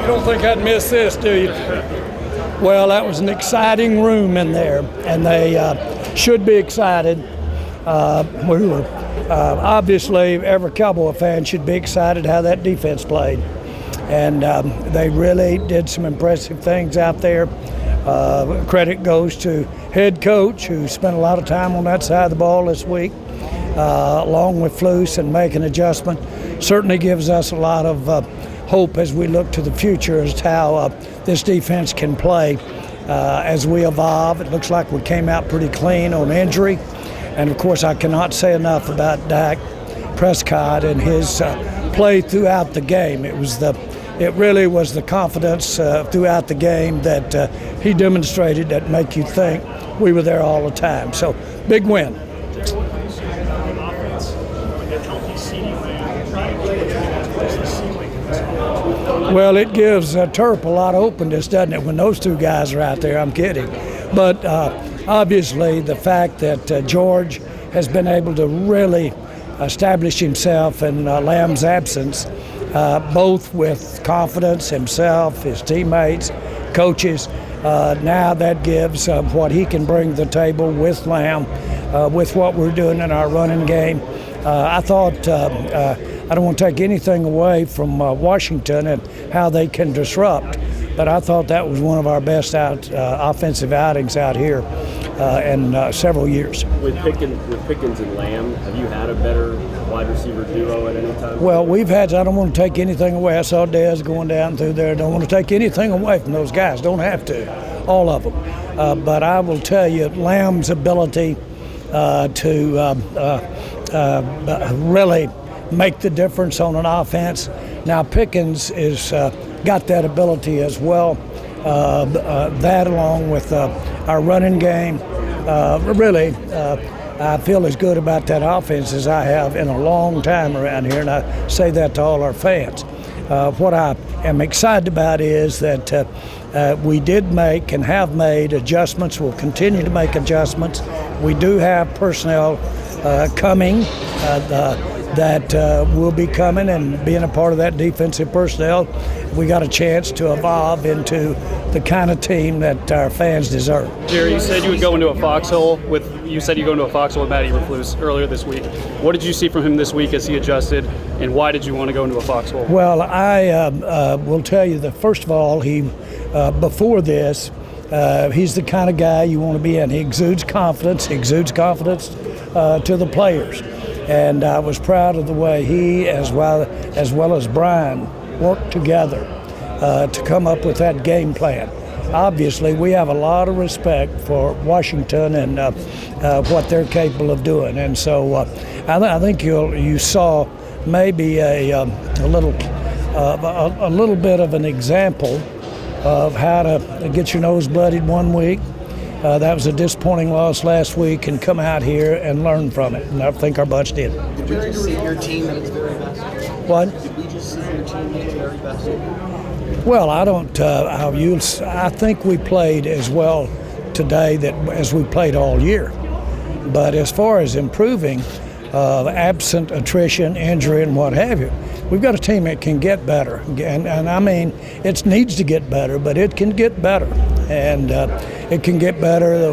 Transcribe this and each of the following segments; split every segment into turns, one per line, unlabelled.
You don't think I'd miss this, do you? Well, that was an exciting room in there, and they should be excited. We were obviously every Cowboy fan should be excited how that defense played, and they really did some impressive things out there. Credit goes to head coach who spent a lot of time on that side of the ball this week, along with Flus, and making adjustment. Certainly gives us a lot of hope as we look to the future as to how this defense can play as we evolve. It looks like we came out pretty clean on injury. And, of course, I cannot say enough about Dak Prescott and his play throughout the game. It really was the confidence throughout the game that he demonstrated that make you think we were there all the time. So, big win. Well, it gives Terp a lot of openness, doesn't it, when those two guys are out there? I'm kidding. But obviously the fact that George has been able to really establish himself in Lamb's absence, both with confidence, himself, his teammates, coaches, now that gives what he can bring to the table with Lamb, with what we're doing in our running game. I thought I don't want to take anything away from Washington and how they can disrupt, but I thought that was one of our best offensive outings out here in several years.
With Pickens and Lamb, have you had a better wide receiver duo at any time?
Well, we've had. I don't want to take anything away. I saw Dez going down through there. Don't want to take anything away from those guys. Don't have to, all of them. But I will tell you, Lamb's ability to really make the difference on an offense. Now Pickens is got that ability as well. That along with our running game, really, I feel as good about that offense as I have in a long time around here, and I say that to all our fans. What I am excited about is that we did make and have made adjustments. We'll continue to make adjustments. We do have personnel coming that will be coming and being a part of that defensive personnel. We got a chance to evolve into the kind of team that our fans deserve.
Jerry, you said you would go into a foxhole with Matty Eberflus earlier this week. What did you see from him this week as he adjusted, and why did you want to go into a foxhole?
Well, I will tell you that first of all, he before this, he's the kind of guy you want to be in. He exudes confidence. He exudes confidence to the players. And I was proud of the way he, as well as Brian, worked together to come up with that game plan. Obviously, we have a lot of respect for Washington and what they're capable of doing. And so I think you saw maybe a little bit of an example of how to get your nose bloodied one week. That was a disappointing loss last week, and come out here and learn from it. And I think our bunch did.
Did we just see your team at its very best?
What?
Did we just see your team at its very best?
Well, I don't. I think we played as well today as we played all year. But as far as improving, absent attrition, injury, and what have you, we've got a team that can get better. And I mean, it needs to get better, but it can get better. And it can get better.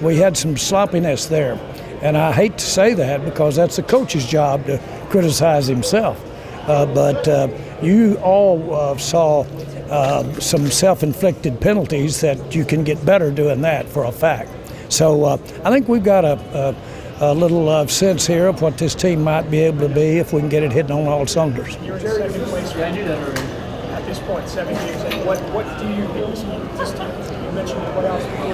We had some sloppiness there. And I hate to say that because that's the coach's job to criticize himself. But you all saw some self-inflicted penalties that you can get better doing that for a fact. So I think we've got a little sense here of what this team might be able to be if we can get it hitting on all cylinders.
You're in second place right at this point, 7 games in. What do you feel this team? You mentioned the playoffs before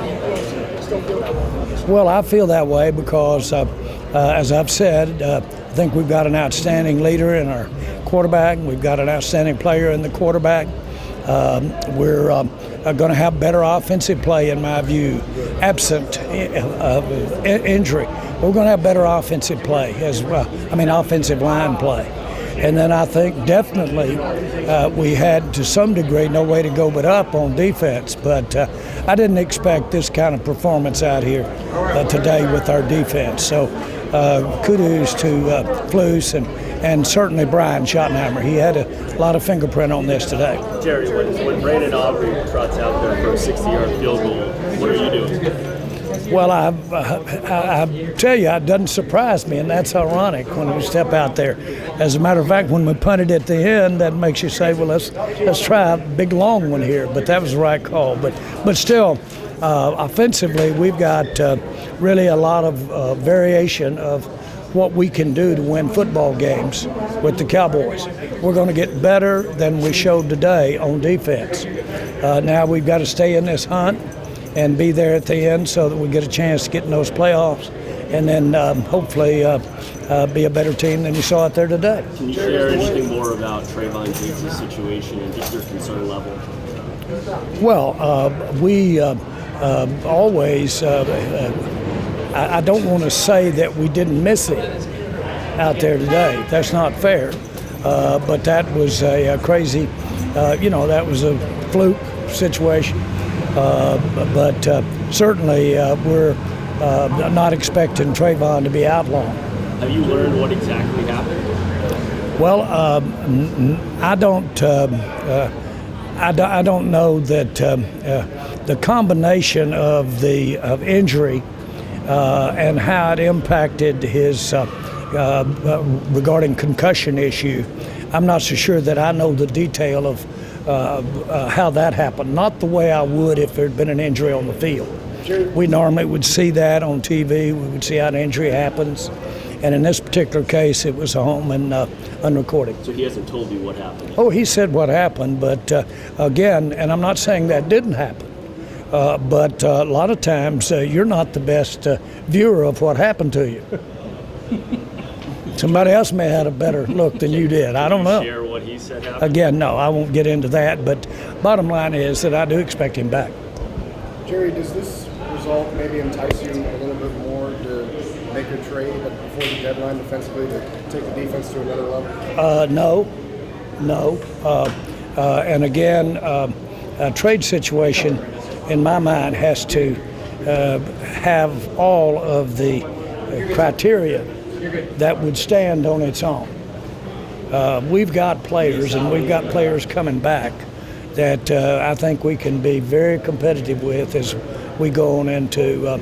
you still feel that way?
Well, I feel that way because, as I've said, I think we've got an outstanding leader in our quarterback. We've got an outstanding player in the quarterback. We're going to have better offensive play, in my view, absent injury. We're going to have better offensive play as well. Offensive line play. And then I think definitely we had, to some degree, no way to go but up on defense. But I didn't expect this kind of performance out here today with our defense. So kudos to Flus and and certainly Brian Schottenheimer. He had a lot of fingerprint on this today.
Jerry, when Brandon Aubrey trots out there for a 60-yard field goal, what are you doing?
Well, I tell you, it doesn't surprise me, and that's ironic when we step out there. As a matter of fact, when we punted at the end, that makes you say, well, let's try a big long one here. But that was the right call. But still, offensively, we've got really a lot of variation of what we can do to win football games with the Cowboys. We're going to get better than we showed today on defense. Now we've got to stay in this hunt and be there at the end so that we get a chance to get in those playoffs and then hopefully be a better team than you saw out there today.
Can you share anything more about Trayvon Diggs' situation and just your concern level?
Well, we always, I don't want to say that we didn't miss it out there today. That's not fair. But that was a crazy, that was a fluke situation. But certainly we're not expecting Trayvon to be out long.
Have you learned what exactly happened?
Well, I don't know that the combination of injury and how it impacted his regarding concussion issue. I'm not so sure that I know the detail of how that happened. Not the way I would if there had been an injury on the field. We normally would see that on TV. We would see how an injury happens. And in this particular case, it was home and unrecorded.
So he hasn't told you what happened?
Oh, he said what happened. But again, and I'm not saying that didn't happen, but a lot of times you're not the best viewer of what happened to you. Somebody else may have had a better look than you did. I don't know.
Share what he said happened?
Again, no, I won't get into that. But bottom line is that I do expect him back.
Jerry, does this result maybe entice you a little bit more to make a trade before the deadline defensively to take the defense to another level? No. And again, a trade situation, in my mind, has to have all of the criteria that would stand on its own. We've got players, and we've got players coming back that I think we can be very competitive with as we go on into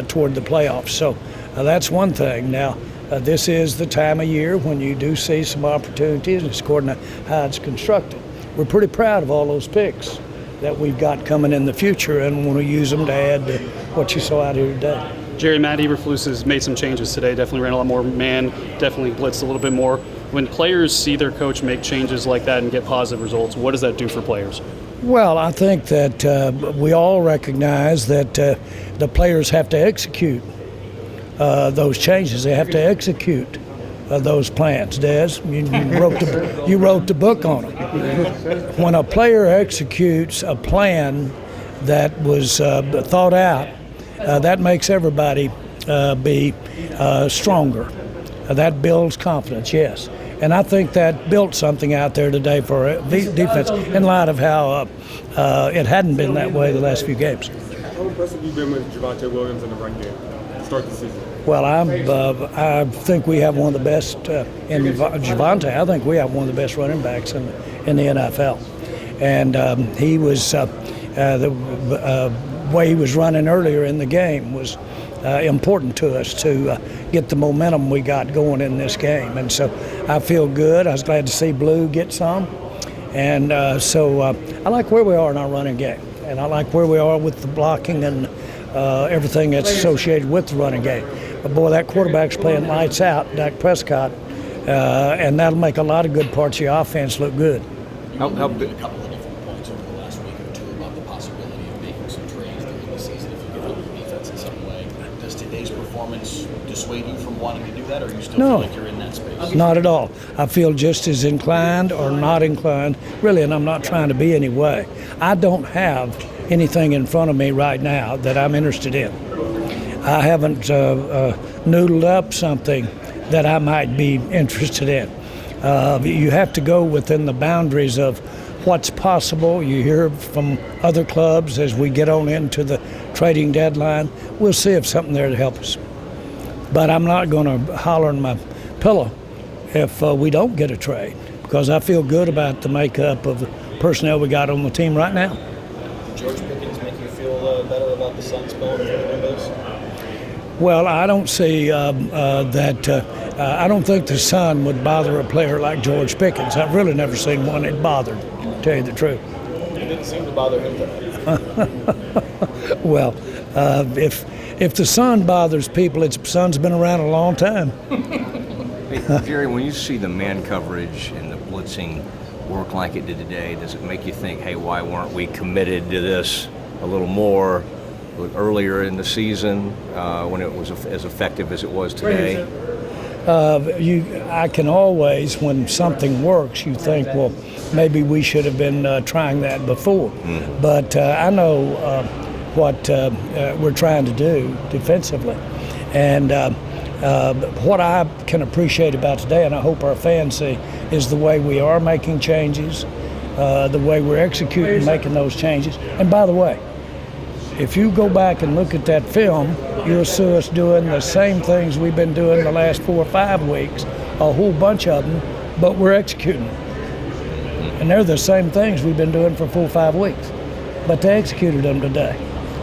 toward the playoffs. So that's one thing. Now, this is the time of year when you do see some opportunities, and it's according to how it's constructed. We're pretty proud of all those picks that we've got coming in the future, and want to use them to add to what you saw out here today.
Jerry, Matt Eberflus has made some changes today. Definitely ran a lot more man, definitely blitzed a little bit more. When players see their coach make changes like that and get positive results, what does that do for players?
Well, I think that we all recognize that the players have to execute those changes. They have to execute those plans. Des, you wrote the book on them. When a player executes a plan that was thought out, that makes everybody be stronger. That builds confidence, yes. And I think that built something out there today for defense in light of how it hadn't been that way the last few games.
How impressive have you been with Javonte Williams in the run game to start the season?
Well, I think we have one of the best in Javonte. I think we have one of the best running backs in the NFL. And he was the way he was running earlier in the game was important to us to get the momentum we got going in this game. And so I feel good. I was glad to see Blue get some. And so I like where we are in our running game. And I like where we are with the blocking and everything that's associated with the running game. But boy, that quarterback's playing lights out, Dak Prescott, and that'll make a lot of good parts of your offense look good.
How big? A couple of different points over the last week or two about the possibility of making some trades during the season if you get help the defense in some way. Does today's performance dissuade you from wanting to do that, or you still feel like you're in that space?
Not at all. I feel just as inclined or not inclined, really, and I'm not trying to be any way. I don't have anything in front of me right now that I'm interested in. I haven't noodled up something that I might be interested in. You have to go within the boundaries of what's possible. You hear from other clubs as we get on into the trading deadline. We'll see if something there to help us. But I'm not going to holler in my pillow if we don't get a trade, because I feel good about the makeup of the personnel we got on the team right now.
George Pickens make you feel better about the Suns going into the windows?
Well, I don't see I don't think the Sun would bother a player like George Pickens. I've really never seen one that bothered, to tell you the truth.
It didn't seem to bother him today.
Well, if the Sun bothers people, the Sun's been around a long time.
Hey, Jerry, when you see the man coverage and the blitzing work like it did today, does it make you think, hey, why weren't we committed to this a little more earlier in the season when it was as effective as it was today?
I can always, when something works, you think, well, maybe we should have been trying that before. Mm-hmm. But I know what we're trying to do defensively. And what I can appreciate about today, and I hope our fans see, is the way we are making changes, the way we're executing, making those changes. And by the way, if you go back and look at that film, you'll see us doing the same things we've been doing the last 4 or 5 weeks, a whole bunch of them, but we're executing. And they're the same things we've been doing for 4 or 5 weeks, but they executed them today.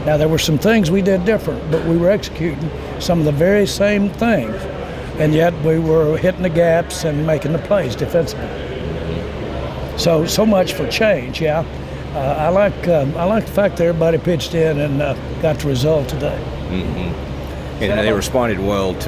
Now, there were some things we did different, but we were executing some of the very same things, and yet we were hitting the gaps and making the plays defensively. So much for change, yeah. I like the fact that everybody pitched in and got the result today.
Mm-hmm. And they responded well to